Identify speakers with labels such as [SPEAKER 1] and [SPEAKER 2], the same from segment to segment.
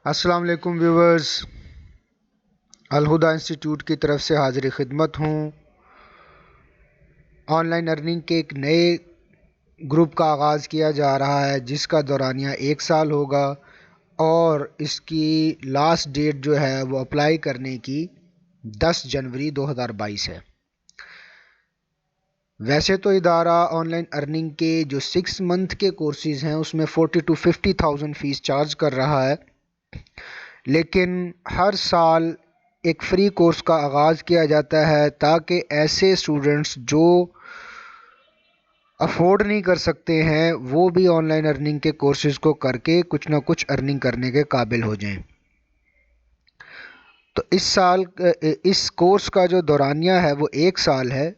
[SPEAKER 1] السلام علیکم ویورز، الہدا انسٹیٹیوٹ کی طرف سے حاضر خدمت ہوں۔ آن لائن ارننگ کے ایک نئے گروپ کا آغاز کیا جا رہا ہے جس کا دورانیہ 1 سال ہوگا، اور اس کی لاسٹ ڈیٹ جو ہے وہ اپلائی کرنے کی 10 جنوری 2022 ہے۔ ویسے تو ادارہ آن لائن ارننگ کے جو 6 منتھ کے کورسز ہیں اس میں 40 to 50,000 فیس چارج کر رہا ہے، لیکن ہر سال ایک فری کورس کا آغاز کیا جاتا ہے تاکہ ایسے اسٹوڈنٹس جو افورڈ نہیں کر سکتے ہیں وہ بھی آن لائن ارننگ کے کورسز کو کر کے کچھ نہ کچھ ارننگ کرنے کے قابل ہو جائیں۔ تو اس سال اس کورس کا جو دورانیہ ہے وہ 1 سال ہے،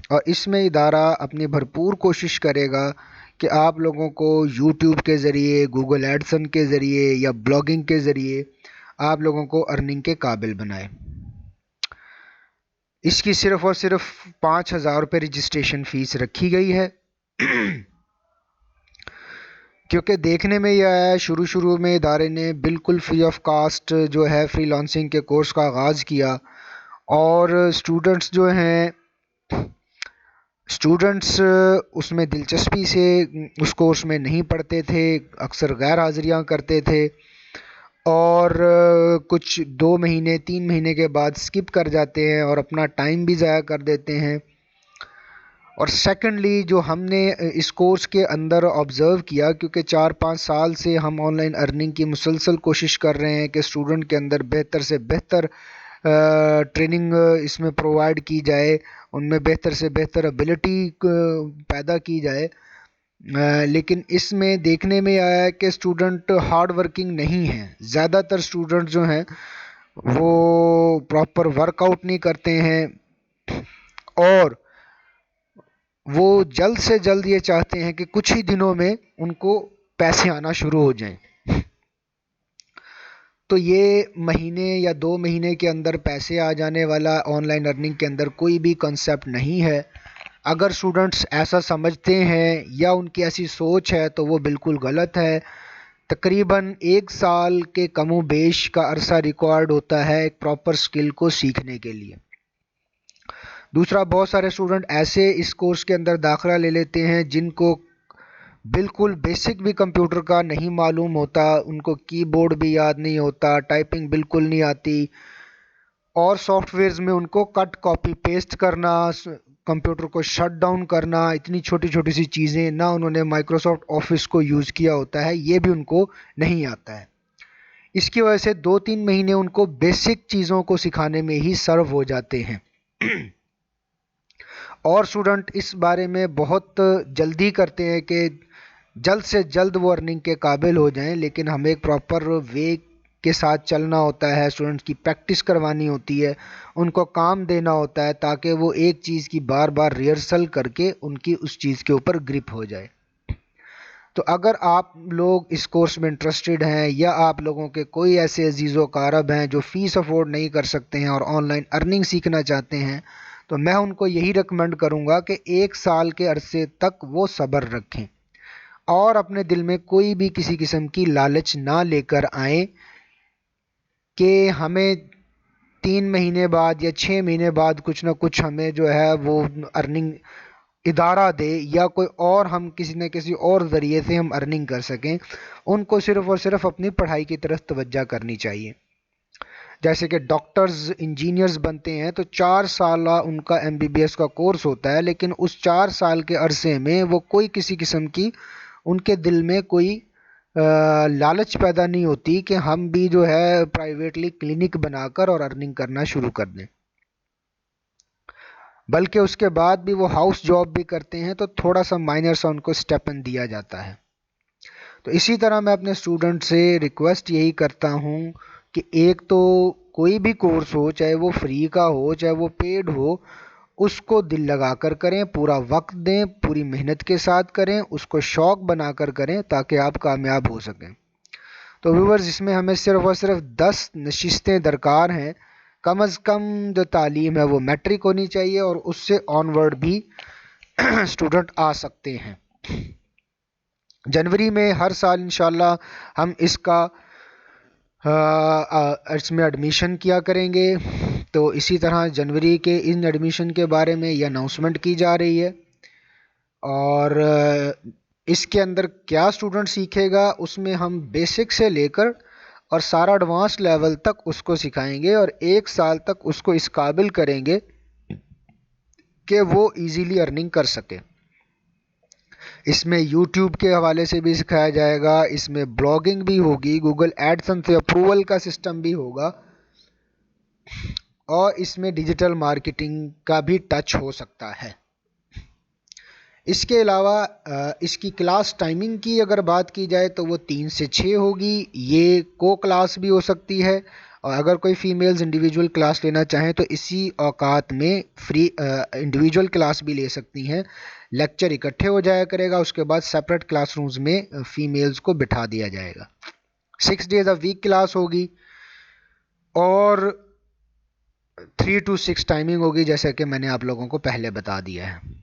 [SPEAKER 1] اور اس میں ادارہ اپنی بھرپور کوشش کرے گا کہ آپ لوگوں کو یوٹیوب کے ذریعے، گوگل ایڈسن کے ذریعے یا بلاگنگ کے ذریعے آپ لوگوں کو ارننگ کے قابل بنائے۔ اس کی صرف اور صرف 5,000 روپے رجسٹریشن فیس رکھی گئی ہے، کیونکہ دیکھنے میں یہ آیا شروع میں ادارے نے بالکل فری آف کاسٹ جو ہے فری لانسنگ کے کورس کا آغاز کیا، اور اسٹوڈنٹس جو ہیں اس میں دلچسپی سے اس کورس میں نہیں پڑھتے تھے، اکثر غیر حاضریاں کرتے تھے، اور کچھ 2 مہینے 3 مہینے کے بعد سکپ کر جاتے ہیں اور اپنا ٹائم بھی ضائع کر دیتے ہیں۔ اور سیکنڈلی جو ہم نے اس کورس کے اندر آبزرو کیا، کیونکہ 4-5 سال سے ہم آن لائن ارننگ کی مسلسل کوشش کر رہے ہیں کہ اسٹوڈنٹ کے اندر بہتر سے بہتر ٹریننگ اس میں پرووائڈ کی جائے، ان میں بہتر سے بہتر ایبلٹی پیدا کی جائے، لیکن اس میں دیکھنے میں آیا ہے کہ اسٹوڈنٹ ہارڈ ورکنگ نہیں ہیں۔ زیادہ تر اسٹوڈنٹ جو ہیں وہ پراپر ورک آؤٹ نہیں کرتے ہیں، اور وہ جلد سے جلد یہ چاہتے ہیں کہ کچھ ہی دنوں میں ان کو پیسے آنا شروع ہو جائیں۔ تو یہ مہینے یا 2 مہینے کے اندر پیسے آ جانے والا آن لائن ارننگ کے اندر کوئی بھی کنسیپٹ نہیں ہے۔ اگر اسٹوڈنٹس ایسا سمجھتے ہیں یا ان کی ایسی سوچ ہے تو وہ بالکل غلط ہے۔ تقریباً 1 سال کے کم و بیش کا عرصہ ریکوائرڈ ہوتا ہے ایک پراپر اسکل کو سیکھنے کے لیے۔ دوسرا، بہت سارے اسٹوڈنٹ ایسے اس کورس کے اندر داخلہ لے لیتے ہیں جن کو بالکل بیسک بھی کمپیوٹر کا نہیں معلوم ہوتا، ان کو کی بورڈ بھی یاد نہیں ہوتا، ٹائپنگ بالکل نہیں آتی، اور سافٹ ویئرز میں ان کو کٹ کاپی پیسٹ کرنا، کمپیوٹر کو شٹ ڈاؤن کرنا، اتنی چھوٹی چھوٹی سی چیزیں، نہ انہوں نے مائکروسافٹ آفس کو یوز کیا ہوتا ہے، یہ بھی ان کو نہیں آتا ہے۔ اس کی وجہ سے 2-3 مہینے ان کو بیسک چیزوں کو سکھانے میں ہی سرو ہو جاتے ہیں، اور اسٹوڈنٹ اس بارے میں بہت جلدی کرتے ہیں کہ جلد سے جلد وہ ارننگ کے قابل ہو جائیں، لیکن ہمیں ایک پراپر وے کے ساتھ چلنا ہوتا ہے، اسٹوڈنٹس کی پریکٹس کروانی ہوتی ہے، ان کو کام دینا ہوتا ہے تاکہ وہ ایک چیز کی بار بار ریہرسل کر کے ان کی اس چیز کے اوپر گرپ ہو جائے۔ تو اگر آپ لوگ اس کورس میں انٹرسٹڈ ہیں، یا آپ لوگوں کے کوئی ایسے عزیز و اقارب ہیں جو فیس افورڈ نہیں کر سکتے ہیں اور آن لائن ارننگ سیکھنا چاہتے ہیں، تو میں ان کو یہی ریکمینڈ کروں گا کہ 1 سال کے عرصے تک وہ صبر رکھیں، اور اپنے دل میں کوئی بھی کسی قسم کی لالچ نہ لے کر آئیں کہ ہمیں 3 مہینے بعد یا 6 مہینے بعد کچھ نہ کچھ ہمیں جو ہے وہ ارننگ ادارہ دے، یا کوئی اور ہم کسی نہ کسی اور ذریعے سے ہم ارننگ کر سکیں۔ ان کو صرف اور صرف اپنی پڑھائی کی طرف توجہ کرنی چاہیے۔ جیسے کہ ڈاکٹرز، انجینئرز بنتے ہیں تو 4 سالہ ان کا MBBS کا کورس ہوتا ہے، لیکن اس 4 سال کے عرصے میں وہ کوئی کسی قسم کی ان کے دل میں کوئی لالچ پیدا نہیں ہوتی کہ ہم بھی جو ہے پرائیویٹلی کلینک بنا کر اور ارننگ کرنا شروع کر دیں، بلکہ اس کے بعد بھی وہ ہاؤس جاب بھی کرتے ہیں تو تھوڑا سا مائنر سا ان کو اسٹیپن دیا جاتا ہے۔ تو اسی طرح میں اپنے اسٹوڈنٹ سے ریکویسٹ یہی کرتا ہوں کہ ایک تو کوئی بھی کورس ہو، چاہے وہ فری کا ہو چاہے وہ پیڈ ہو، اس کو دل لگا کر کریں، پورا وقت دیں، پوری محنت کے ساتھ کریں، اس کو شوق بنا کر کریں تاکہ آپ کامیاب ہو سکیں۔ تو ویورز، اس میں ہمیں صرف اور صرف 10 نشستیں درکار ہیں۔ کم از کم جو تعلیم ہے وہ میٹرک ہونی چاہیے، اور اس سے آن ورڈ بھی اسٹوڈنٹ آ سکتے ہیں۔ جنوری میں ہر سال انشاءاللہ ہم اس کا اس میں ایڈمیشن کیا کریں گے. تو اسی طرح جنوری کے ان ایڈمیشن کے بارے میں یہ اناؤنسمنٹ کی جا رہی ہے. اور اس کے اندر کیا اسٹوڈنٹ سیکھے گا، اس میں ہم بیسک سے لے کر اور سارا ایڈوانس لیول تک اس کو سکھائیں گے، اور 1 سال تک اس کو اس قابل کریں گے کہ وہ ایزیلی ارننگ کر سکے. اس میں یوٹیوب کے حوالے سے بھی سکھایا جائے گا، اس میں بلاگنگ بھی ہوگی، گوگل ایڈسن سے اپروول کا سسٹم بھی ہوگا، اور اس میں ڈیجیٹل مارکیٹنگ کا بھی ٹچ ہو سکتا ہے. اس کے علاوہ اس کی کلاس ٹائمنگ کی اگر بات کی جائے تو وہ 3 سے 6 ہوگی. یہ کو کلاس بھی ہو سکتی ہے، اور اگر کوئی فیمیلز انڈیویجول کلاس لینا چاہیں تو اسی اوقات میں فری انڈیویجول کلاس بھی لے سکتی ہیں. لیکچر اکٹھے ہو جایا کرے گا، اس کے بعد سپریٹ کلاس رومز میں فیمیلز کو بٹھا دیا جائے گا. 6 days a week کلاس ہوگی، اور 3 to 6 ٹائمنگ ہوگی، جیسا کہ میں نے آپ لوگوں کو پہلے بتا دیا ہے.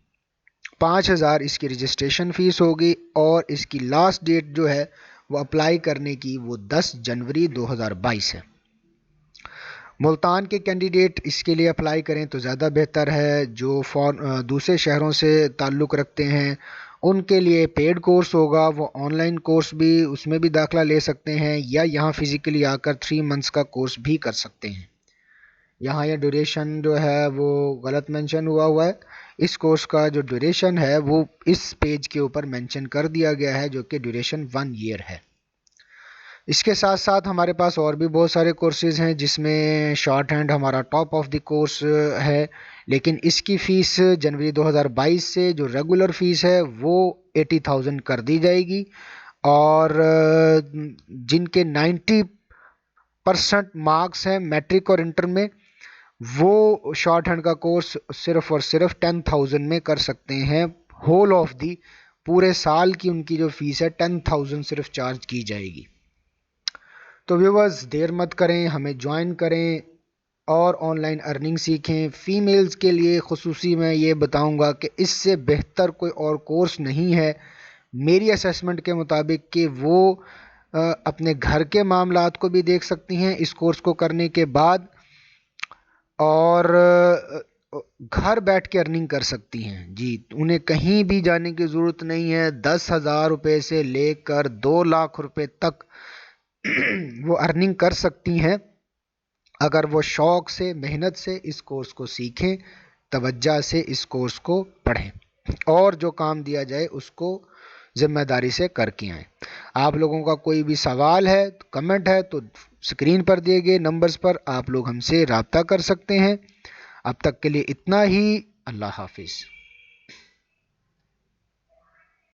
[SPEAKER 1] 5,000 اس کی رجسٹریشن فیس ہوگی، اور اس کی لاسٹ ڈیٹ جو ہے وہ اپلائی کرنے کی وہ 10 جنوری 2022 ہے. ملتان کے کینڈیڈیٹ اس کے لیے اپلائی کریں تو زیادہ بہتر ہے. جو دوسرے شہروں سے تعلق رکھتے ہیں ان کے لیے پیڈ کورس ہوگا، وہ آن لائن کورس بھی اس میں بھی داخلہ لے سکتے ہیں، یا یہاں فزیکلی آ کر 3 months کا کورس بھی کر سکتے ہیں. یہاں یہ ڈیوریشن جو ہے وہ غلط مینشن ہوا ہے. اس کورس کا جو ڈیوریشن ہے وہ اس پیج کے اوپر مینشن کر دیا گیا ہے، جو کہ ڈیوریشن 1 year ہے. اس کے ساتھ ساتھ ہمارے پاس اور بھی بہت سارے کورسز ہیں، جس میں شارٹ ہینڈ ہمارا ٹاپ آف دی کورس ہے، لیکن اس کی فیس جنوری 2022 سے جو ریگولر فیس ہے وہ 80,000 کر دی جائے گی. اور جن کے 90% مارکس ہیں میٹرک اور انٹر میں، وہ شارٹ ہینڈ کا کورس صرف اور صرف 10,000 میں کر سکتے ہیں. ہول آف دی پورے سال کی ان کی جو فیس ہے 10,000 صرف چارج کی جائے گی. تو ویورز دیر مت کریں، ہمیں جوائن کریں اور آن لائن ارننگ سیکھیں. فیمیلز کے لیے خصوصی میں یہ بتاؤں گا کہ اس سے بہتر کوئی اور کورس نہیں ہے میری اسیسمنٹ کے مطابق، کہ وہ اپنے گھر کے معاملات کو بھی دیکھ سکتی ہیں اس کورس کو کرنے کے بعد، اور گھر بیٹھ کے ارننگ کر سکتی ہیں. جی، انہیں کہیں بھی جانے کی ضرورت نہیں ہے. 10,000 روپے سے لے کر 2 لاکھ روپے تک وہ ارننگ کر سکتی ہیں اگر وہ شوق سے، محنت سے اس کورس کو سیکھیں، توجہ سے اس کورس کو پڑھیں، اور جو کام دیا جائے اس کو ذمہ داری سے کر کے آئیں. آپ لوگوں کا کوئی بھی سوال ہے، کمنٹ ہے، تو اسکرین پر دیے گئے نمبرز پر آپ لوگ ہم سے رابطہ کر سکتے ہیں. اب تک کے لیے اتنا ہی. اللہ حافظ.